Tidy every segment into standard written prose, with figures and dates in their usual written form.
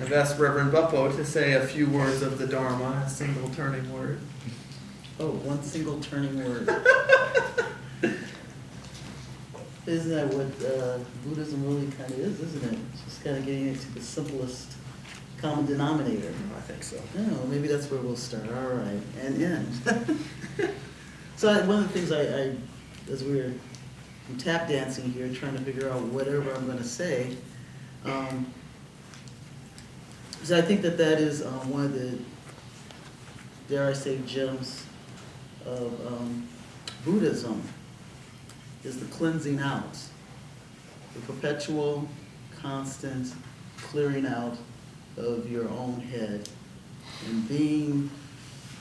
I've asked Reverend Boeppo to say a few words of the Dharma, a single turning word. Oh, one single turning word. Isn't that what Buddhism really kind of is, isn't it? It's just kind of getting into the simplest common denominator. I think so. Oh, maybe that's where we'll start. All right, and end. So one of the things I as we were tap dancing here, trying to figure out whatever I'm going to say, so I think that is one of the, dare I say, gems of Buddhism, is the cleansing out, the perpetual, constant clearing out of your own head, and being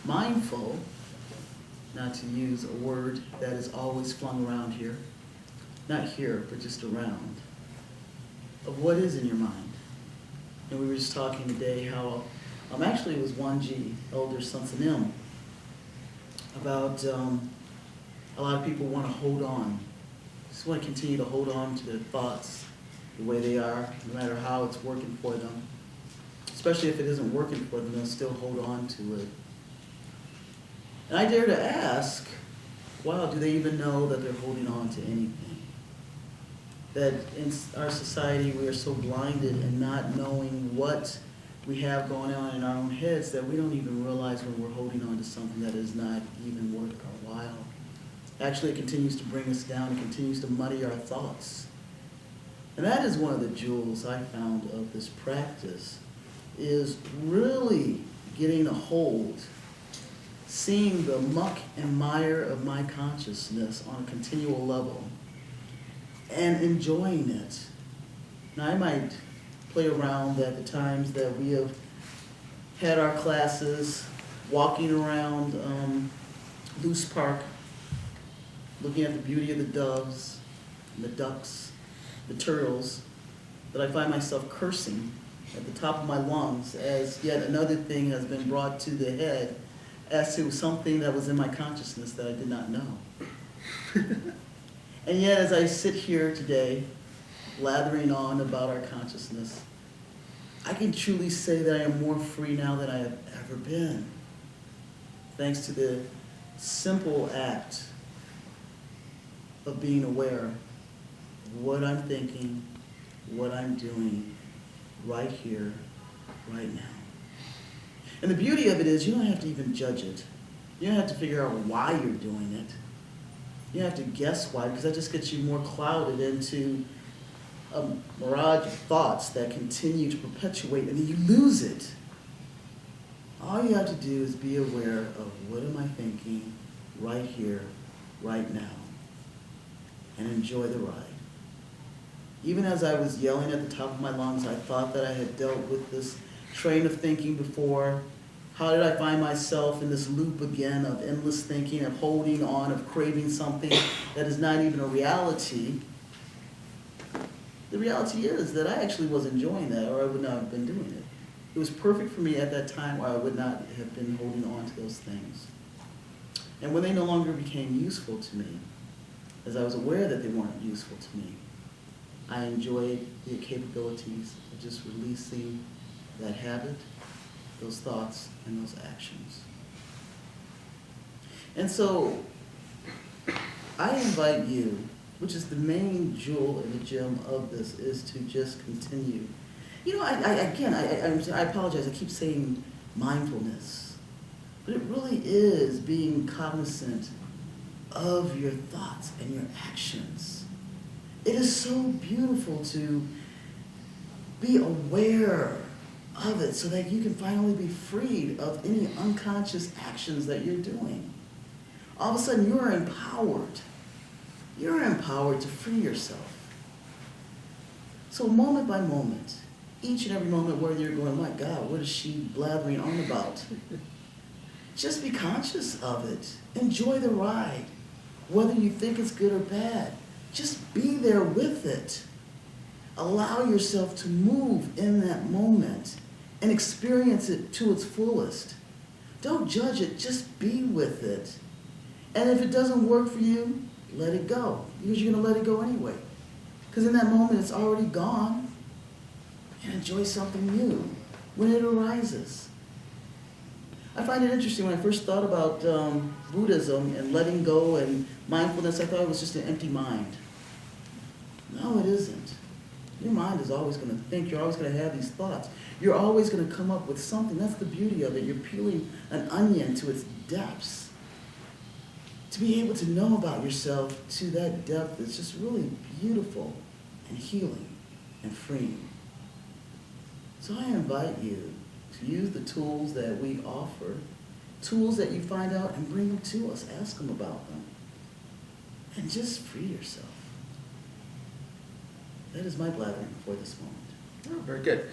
mindful, not to use a word that is always flung around here, not here, but just around, of what is in your mind. And we were just talking today how, actually it was 1G, Elder Sunsanim, about a lot of people want to hold on. Just want to continue to hold on to their thoughts the way they are, no matter how it's working for them. Especially if it isn't working for them, they'll still hold on to it. And I dare to ask, wow, do they even know that they're holding on to anything? That in our society we are so blinded in not knowing what we have going on in our own heads that we don't even realize when we're holding on to something that is not even worth our while. Actually, it continues to bring us down. It continues to muddy our thoughts. And that is one of the jewels I found of this practice, is really getting a hold, seeing the muck and mire of my consciousness on a continual level, and enjoying it. Now, I might play around at the times that we have had our classes, walking around Loose Park, looking at the beauty of the doves, and the ducks, the turtles, that I find myself cursing at the top of my lungs as yet another thing has been brought to the head as to something that was in my consciousness that I did not know. And yet, as I sit here today, blathering on about our consciousness, I can truly say that I am more free now than I have ever been, thanks to the simple act of being aware of what I'm thinking, what I'm doing, right here, right now. And the beauty of it is you don't have to even judge it. You don't have to figure out why you're doing it. You don't have to guess why, because that just gets you more clouded into a mirage of thoughts that continue to perpetuate, and then you lose it. All you have to do is be aware of what am I thinking right here, right now, and enjoy the ride. Even as I was yelling at the top of my lungs, I thought that I had dealt with this train of thinking before. How did I find myself in this loop again of endless thinking, of holding on, of craving something that is not even a reality? The reality is that I actually was enjoying that, or I would not have been doing it. It was perfect for me at that time, or I would not have been holding on to those things. And when they no longer became useful to me, as I was aware that they weren't useful to me, I enjoyed the capabilities of just releasing that habit, those thoughts, and those actions. And so, I invite you, which is the main jewel in the gem of this, is to just continue. You know, I apologize, I keep saying mindfulness, but it really is being cognizant of your thoughts and your actions. It is so beautiful to be aware of it so that you can finally be freed of any unconscious actions that you're doing. All of a sudden, you are empowered. You're empowered to free yourself. So moment by moment, each and every moment where you're going, my God, what is she blathering on about? Just be conscious of it. Enjoy the ride. Whether you think it's good or bad, just be there with it. Allow yourself to move in that moment and experience it to its fullest. Don't judge it, just be with it. And if it doesn't work for you, let it go, because you're going to let it go anyway. Because in that moment, it's already gone. And enjoy something new. when it arises. I find it interesting, when I first thought about Buddhism and letting go and mindfulness, I thought it was just an empty mind. No, it isn't. Your mind is always going to think. You're always going to have these thoughts. You're always going to come up with something. That's the beauty of it. You're peeling an onion to its depths. To be able to know about yourself to that depth is just really beautiful and healing and freeing. So I invite you to use the tools that we offer, tools that you find out, and bring them to us. Ask them about them. And just free yourself. That is my blathering for this moment. Oh, very good.